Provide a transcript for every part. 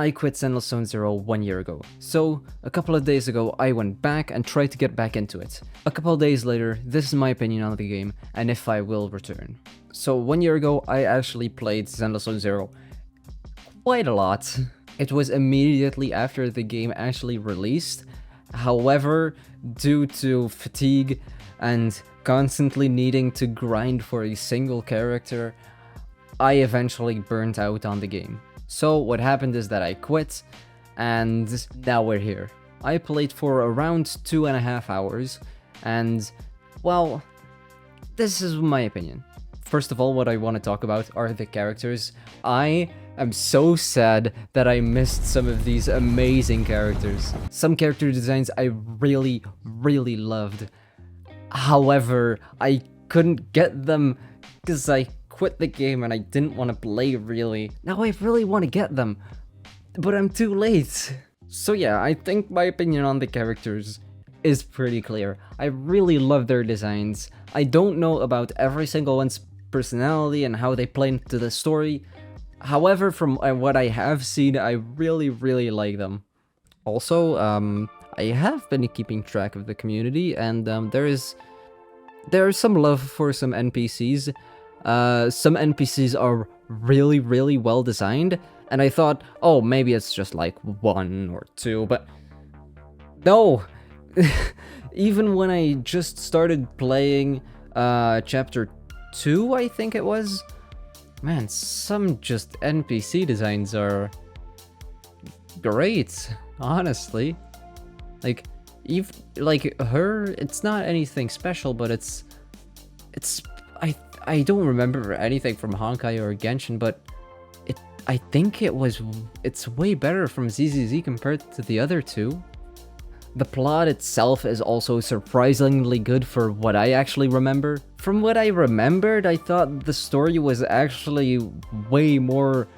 I quit Zenless Zone Zero 1 year ago, so a couple of days ago I went back and tried to get back into it. A couple of days later, this is my opinion on the game and if I will return. So 1 year ago I actually played Zenless Zone Zero quite a lot. It was immediately after the game actually released. However, due to fatigue and constantly needing to grind for a single character, I eventually burnt out on the game. So what happened is that I quit, and now we're here. I played for around 2.5 hours, and, well, this is my opinion. First of all, what I want to talk about are the characters. I am so sad that I missed some of these amazing characters. Some character designs I really, really loved. However, I couldn't get them because I quit the game and I didn't want to play really. Now I really want to get them, but I'm too late. So yeah, I think my opinion on the characters is pretty clear. I really love their designs. I don't know about every single one's personality and how they play into the story. However, from what I have seen, I really, really like them. Also, I have been keeping track of the community, and there's some love for some NPCs. Some NPCs are really, really well designed, and I thought, oh, maybe it's just like 1 or 2, but no! Even when I just started playing chapter 2, I think it was, man, some just NPC designs are great, honestly. Like, her, it's not anything special, but it's I don't remember anything from Honkai or Genshin, but I think it's way better from ZZZ compared to the other two. The plot itself is also surprisingly good for what I actually remember. From what I remembered, I thought the story was actually way more,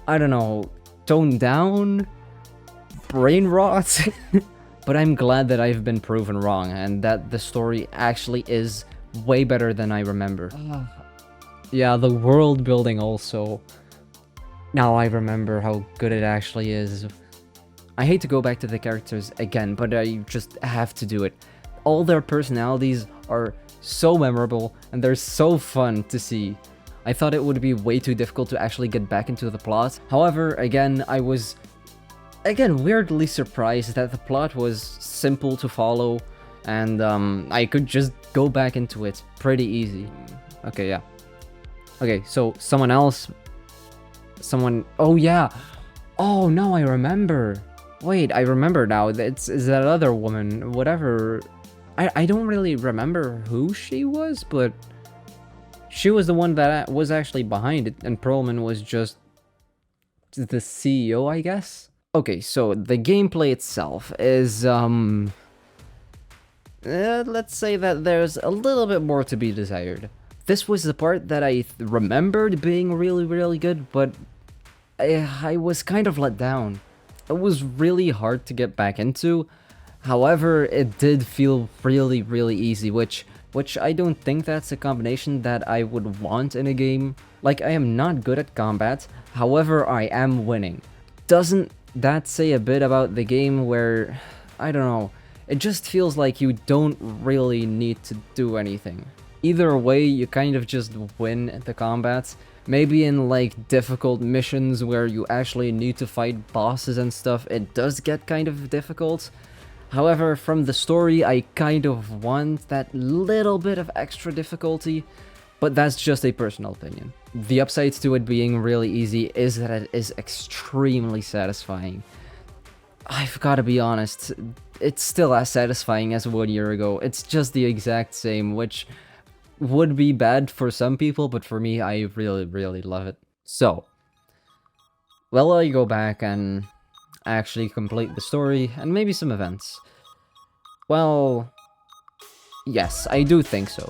I don't know, toned down, brain rot. But I'm glad that I've been proven wrong and that the story actually is way better than I remember. Yeah, the world building also. Now I remember how good it actually is. I hate to go back to the characters again, but I just have to do it. All their personalities are so memorable and they're so fun to see. I thought it would be way too difficult to actually get back into the plot. However, again, I was weirdly surprised that the plot was simple to follow and I could just go back into it pretty easy. Okay, yeah. Okay, so oh yeah. Oh, no, I remember. Wait, I remember now. It's that other woman, whatever. I don't really remember who she was, but she was the one that was actually behind it, and Perlman was just the CEO, I guess? Okay, so the gameplay itself is, let's say that there's a little bit more to be desired. This was the part that I remembered being really, really good, but I was kind of let down. It was really hard to get back into. However, it did feel really, really easy, which I don't think that's a combination that I would want in a game. Like, I am not good at combat, however, I am winning. Doesn't that say a bit about the game where, I don't know, it just feels like you don't really need to do anything. Either way, you kind of just win at the combats. Maybe in like difficult missions where you actually need to fight bosses and stuff, it does get kind of difficult. However, from the story, I kind of want that little bit of extra difficulty, but that's just a personal opinion. The upsides to it being really easy is that it is extremely satisfying. I've got to be honest, it's still as satisfying as 1 year ago. It's just the exact same, which would be bad for some people, but for me, I really, really love it. So, will I go back and actually complete the story and maybe some events? Well, yes, I do think so.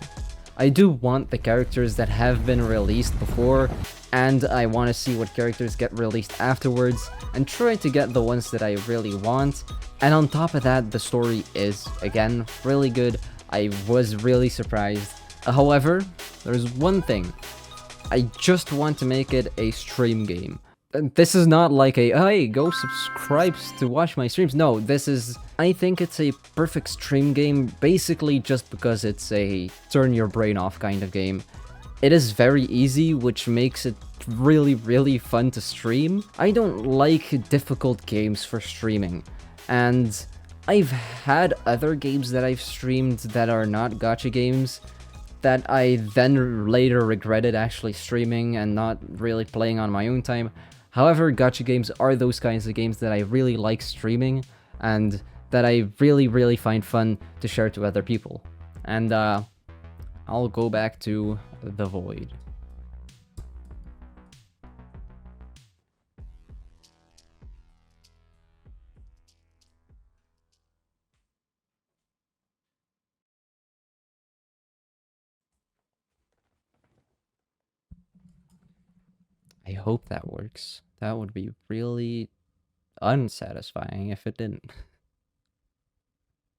I do want the characters that have been released before, and I want to see what characters get released afterwards, and try to get the ones that I really want. And on top of that, the story is, again, really good. I was really surprised. However, there's one thing. I just want to make it a stream game. This is not like a, hey, go subscribe to watch my streams. No, this is, I think it's a perfect stream game, basically just because it's a turn your brain off kind of game. It is very easy, which makes it really, really fun to stream. I don't like difficult games for streaming, and I've had other games that I've streamed that are not gacha games that I then later regretted actually streaming and not really playing on my own time. However, gacha games are those kinds of games that I really like streaming and that I really, really find fun to share to other people. And I'll go back to the void. I hope that works. That would be really unsatisfying if it didn't.